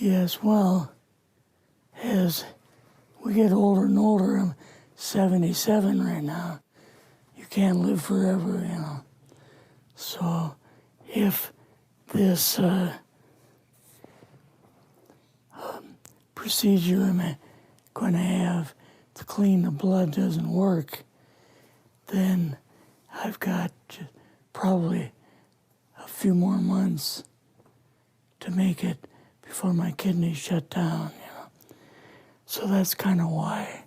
Yes, well, as we get older and older, I'm 77 right now. You can't live forever, you know. So if this procedure I'm going to have to clean the blood doesn't work, then I've got probably a few more months to make it before my kidneys shut down, you know. So that's kind of why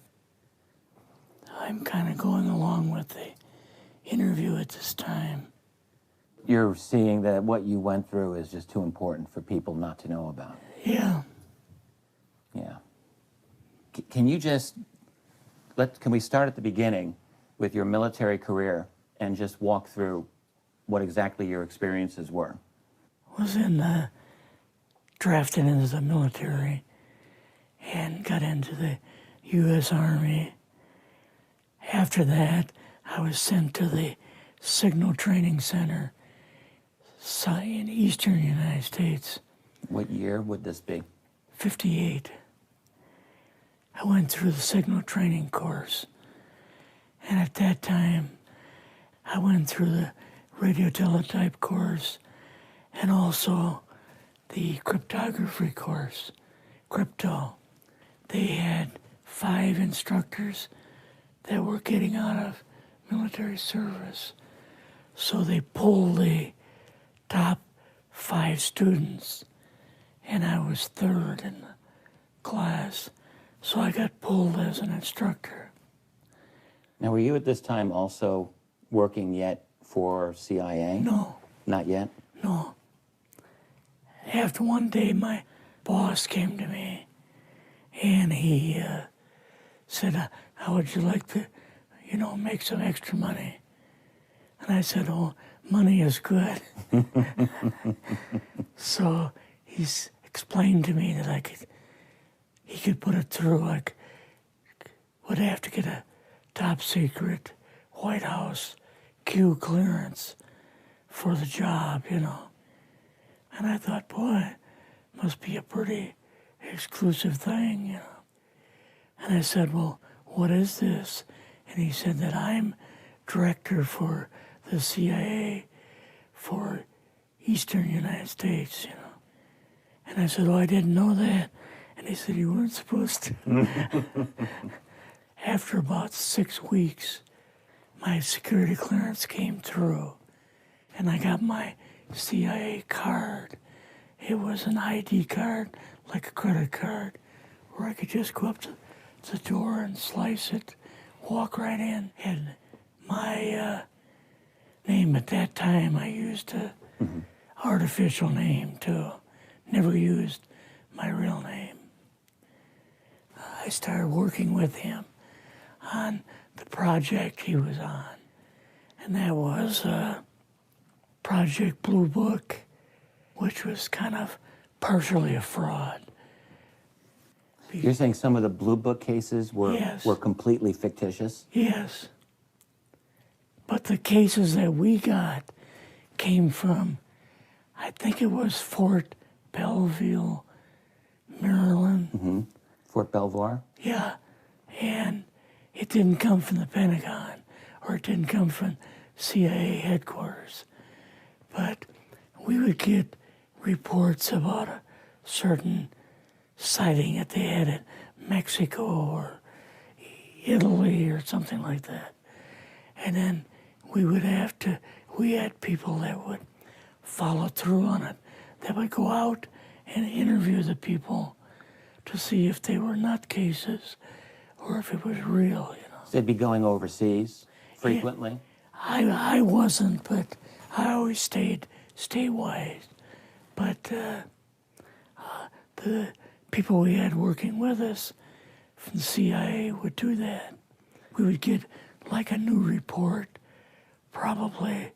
I'm kind of going along with the interview at this time. You're seeing that what you went through is just too important for people not to know about. Yeah. Yeah. Can you just, can we start at the beginning with your military career and just walk through what exactly your experiences were? Was drafted into the military and got into the U.S. Army. After that, I was sent to the Signal Training Center in eastern United States. What year would this be? 58. I went through the signal training course. And at that time, I went through the radio teletype course and also the cryptography course, crypto. They had 5 instructors that were getting out of military service. So they pulled the top 5 students, and I was 3rd in the class. So I got pulled as an instructor. Now, were you at this time also working yet for CIA? No. Not yet? No. After one day, my boss came to me, and he said, how would you like to, make some extra money? And I said, oh, money is good. So he's explained to me that he could put it through. I would have to get a top secret White House Q clearance for the job, And I thought, boy, must be a pretty exclusive thing, And I said, well, what is this? And he said that I'm director for the CIA for Eastern United States, And I said, oh, I didn't know that. And he said, you weren't supposed to. After about 6 weeks, my security clearance came through, and I got my CIA card. It was an ID card, like a credit card, where I could just go up to the door and slice it, walk right in. And my name at that time, I used a artificial name too. Never used my real name. I started working with him on the project he was on, and that was Project Blue Book, which was kind of partially a fraud. You're saying some of the Blue Book cases were completely fictitious? Yes. But the cases that we got came from, I think it was Fort Belvoir, Maryland. Mm-hmm. Fort Belvoir? Yeah. And it didn't come from the Pentagon, or it didn't come from CIA headquarters. But we would get reports about a certain sighting that they had in Mexico or Italy or something like that. And then we had people that would follow through on it, that would go out and interview the people to see if they were nutcases or if it was real, So they'd be going overseas frequently? I wasn't, but I always stayed statewide. But the people we had working with us from the CIA would do that. We would get like a new report probably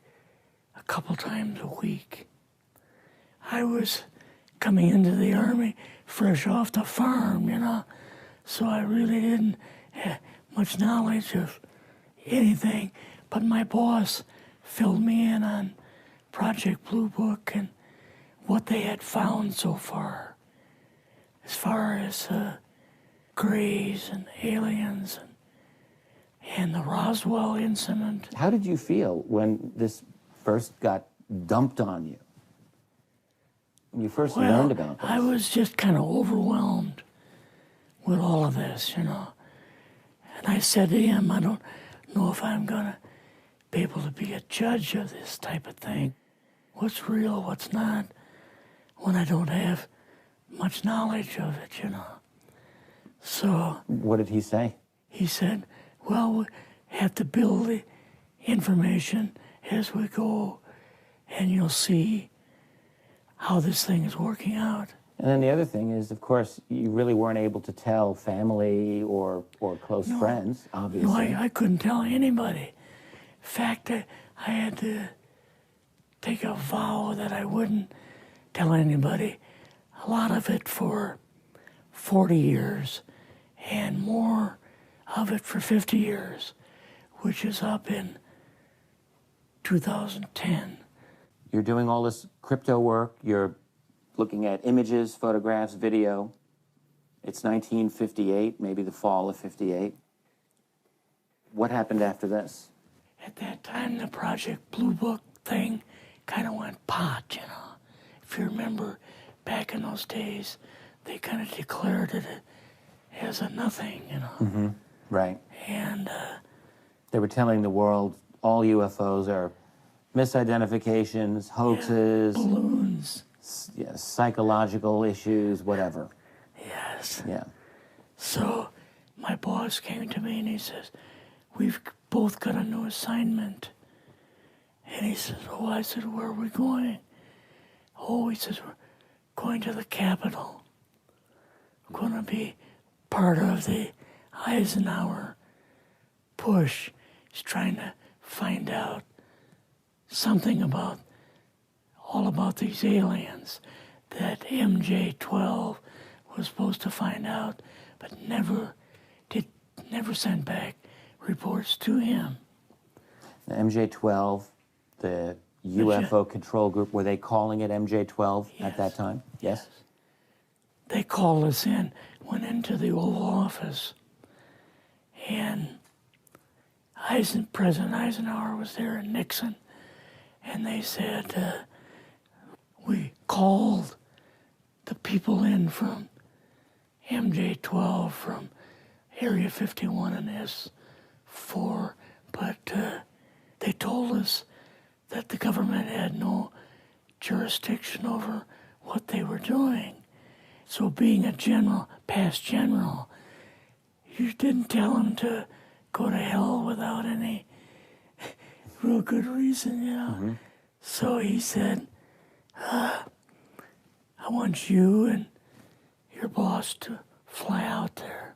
a couple times a week. I was coming into the Army fresh off the farm, so I really didn't have much knowledge of anything, but my boss filled me in on Project Blue Book and what they had found so far. as far as Greys and aliens and the Roswell incident. How did you feel when this first got dumped on you? When you first learned about this? I was just kind of overwhelmed with all of this, you know. And I said to him, I don't know if I'm going to be able to be a judge of this type of thing. What's real, what's not, when I don't have much knowledge of it, you know. So... What did he say? He said, well, we have to build the information as we go, and you'll see how this thing is working out. And then the other thing is, of course, you really weren't able to tell family or close friends, obviously. No, I couldn't tell anybody. In fact, I had to take a vow that I wouldn't tell anybody. A lot of it for 40 years, and more of it for 50 years, which is up in 2010. You're doing all this crypto work, you're looking at images, photographs, video. It's 1958, maybe the fall of 58. What happened after this? At that time, the Project Blue Book thing kind of went pot, you know. If you remember, back in those days, they kind of declared it as a nothing, you know. Mm-hmm. Right. And they were telling the world all UFOs are misidentifications, hoaxes, balloons. Yes, psychological issues, whatever. Yes. Yeah. So my boss came to me and he says, we've both got a new assignment. And he says, oh, I said, where are we going? Oh, he says, we're going to the Capitol. We're going to be part of the Eisenhower push. He's trying to find out something about all about these aliens that MJ-12 was supposed to find out, but never sent back reports to him. The MJ-12, the UFO control group, were they calling it MJ-12 at that time? Yes. They called us in, went into the Oval Office, and President Eisenhower was there and Nixon, and they said, we called the people in from MJ-12, from Area 51 and S4, but they told us that the government had no jurisdiction over what they were doing. So being a general, past general, you didn't tell them to go to hell without any real good reason, you know. Mm-hmm. So he said, I want you and your boss to fly out there.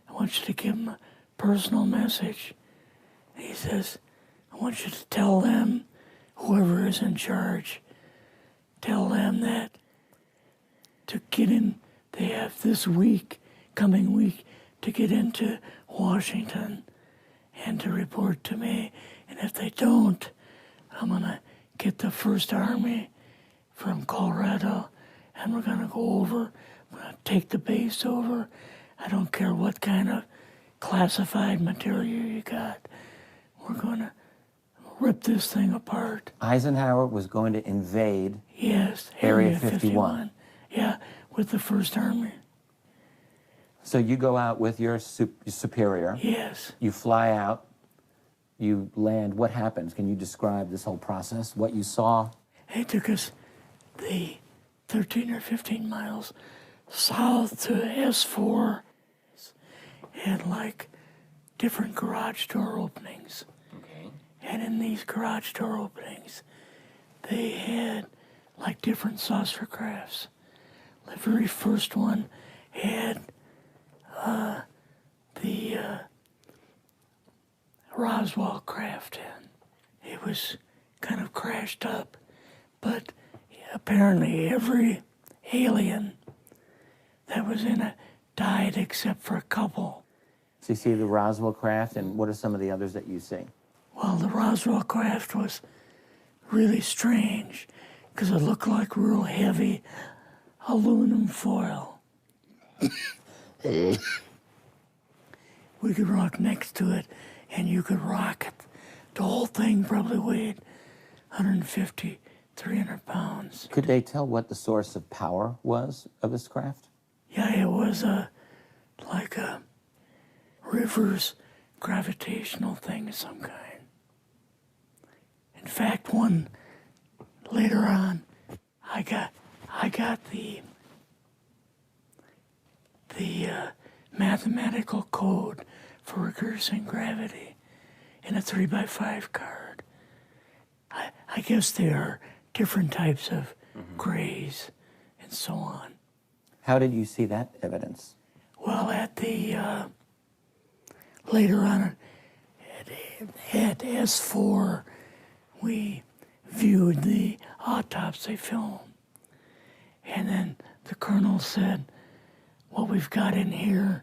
I want you to give them a personal message. And he says, I want you to tell them, whoever is in charge, tell them that to get in, they have this week, coming week, to get into Washington and to report to me. And if they don't, I'm going to get the First Army from Colorado, and we're going to go over, we're going to take the base over. I don't care what kind of classified material you got. We're going to rip this thing apart. Eisenhower was going to invade Area 51. Yeah, with the First Army. So you go out with your superior. Yes. You fly out. You land. What happens? Can you describe this whole process, what you saw? It took us the 13 or 15 miles south to S4 and like different garage door openings. Okay. And in these garage door openings, they had like different saucer crafts. The very first one had the Roswell craft in. It was kind of crashed up, but apparently every alien that was in it died except for a couple. So you see the Roswell craft, and what are some of the others that you see? Well, the Roswell craft was really strange because it looked like real heavy aluminum foil. We could rock next to it, and you could rock it. The whole thing probably weighed 150, 300 pounds. Could they tell what the source of power was of this craft? Yeah, it was like a reverse gravitational thing of some kind. In fact, one later on, I got the mathematical code for reversing gravity in a 3x5 card. I guess there are different types of grays and so on. How did you see that evidence? Well, at the later on at S4, we viewed the autopsy film, and then the colonel said, "What we've got in here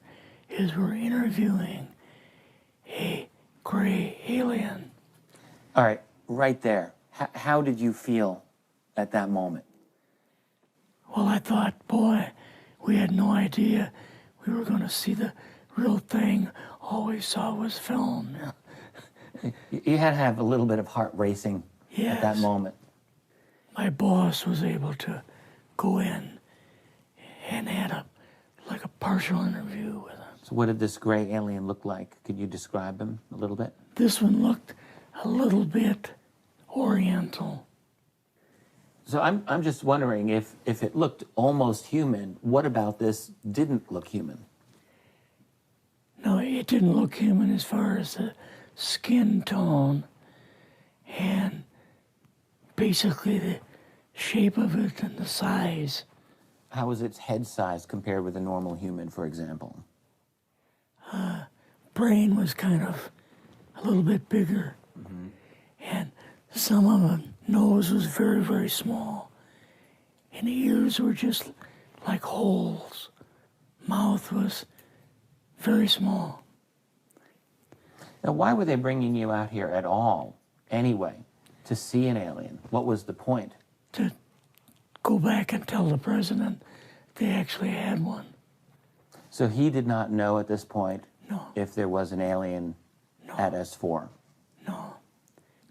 is we're interviewing a gray alien." All right, right there. How did you feel at that moment? Well, I thought, boy, we had no idea we were going to see the real thing. All we saw was film. You had to have a little bit of heart racing at that Yes. moment. My boss was able to go in and had a partial interview with him. So what did this gray alien look like? Could you describe him a little bit? This one looked a little bit oriental. So I'm just wondering if it looked almost human, what about this didn't look human? No, it didn't look human as far as the skin tone and basically the shape of it and the size. How was its head size compared with a normal human, for example? Brain was kind of a little bit bigger. And some of the nose was very, very small. And the ears were just like holes. Mouth was very small. Now, why were they bringing you out here at all, anyway, to see an alien? What was the point? To go back and tell the president they actually had one. So he did not know at this point No, if there was an alien at S4. no.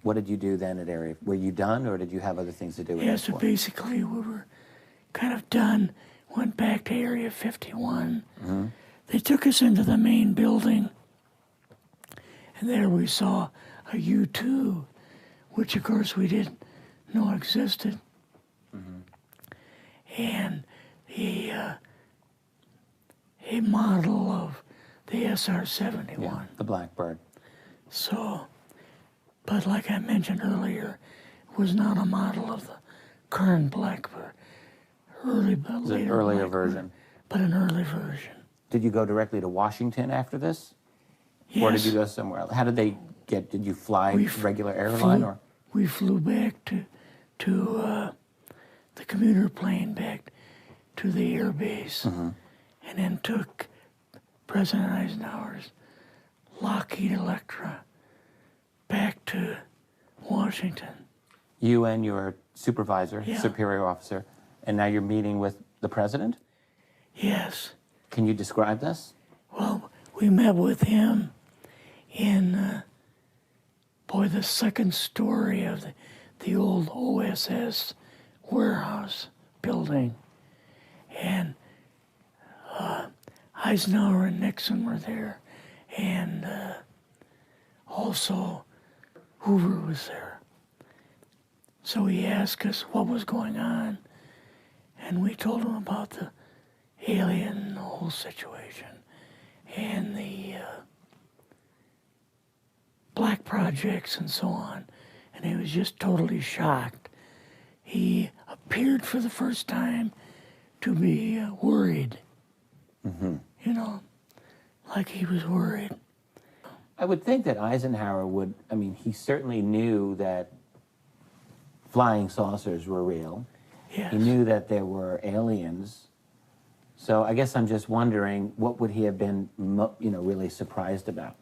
What did you do then at Area? Were you done, or did you have other things to do with Yeah, S4? so basically we were kind of done, went back to Area 51. They took us into the main building, and there we saw a U-2, which of course we didn't know existed. And a model of the SR-71. Yeah, the Blackbird. So, but like I mentioned earlier, it was not a model of the current Blackbird, It was an earlier version. but an early version. Did you go directly to Washington after this? Yes. Or did you go somewhere else? How did they get, did you fly We regular airline or? We flew back to the commuter plane back to the air base, and then took President Eisenhower's Lockheed Electra back to Washington. You and your supervisor, Yeah. superior officer, and now you're meeting with the president? Yes. Can you describe this? Well, we met with him in, the second story of the old OSS warehouse building. And Eisenhower and Nixon were there, and also Hoover was there. So he asked us what was going on, and we told him about the alien, the whole situation, and the black projects and so on. And he was just totally shocked. He appeared for the first time to be worried. You know, like he was worried. I would think that Eisenhower would, he certainly knew that flying saucers were real. Yes. He knew that there were aliens. So I guess I'm just wondering, what would he have been, really surprised about?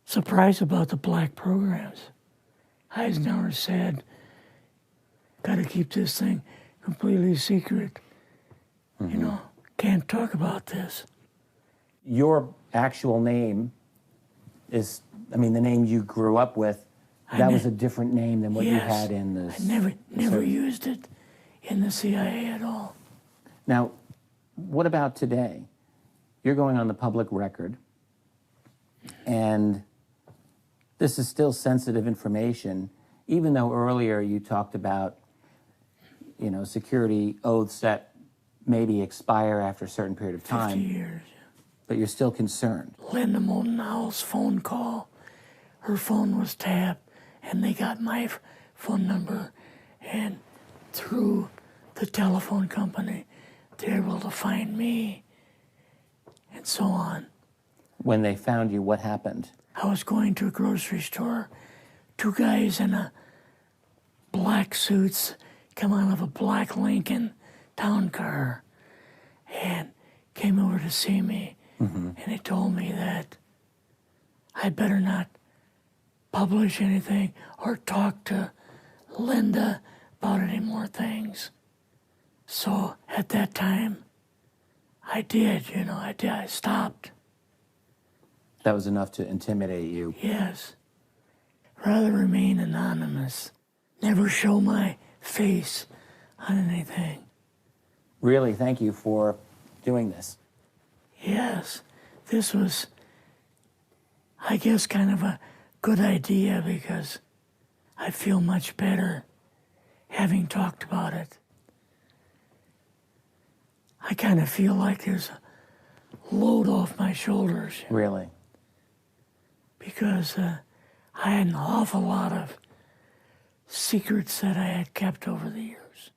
Surprised about the black programs. Eisenhower said, got to keep this thing completely secret. You know, can't talk about this. Your actual name is, I mean, the name you grew up with, that was a different name than what you Yes, had in the... I never used it in the CIA at all. Now, what about today? You're going on the public record, and this is still sensitive information, even though earlier you talked about, you know, security oaths that maybe expire after a certain period of time. 50 years. But you're still concerned. Linda Moldenhauer's phone call, her phone was tapped, and they got my phone number, and through the telephone company, they were able to find me, and so on. When they found you, what happened? I was going to a grocery store. Two guys in a black suits come out of a black Lincoln town car and came over to see me. And they told me that I better not publish anything or talk to Linda about any more things. So at that time, I did, you know, I stopped. That was enough to intimidate you. Yes. Rather remain anonymous. Never show my face on anything. Really, thank you for doing this. Yes, this was, I guess, kind of a good idea because I feel much better having talked about it. I kind of feel like there's a load off my shoulders. Really? Because I had an awful lot of secrets that I had kept over the years.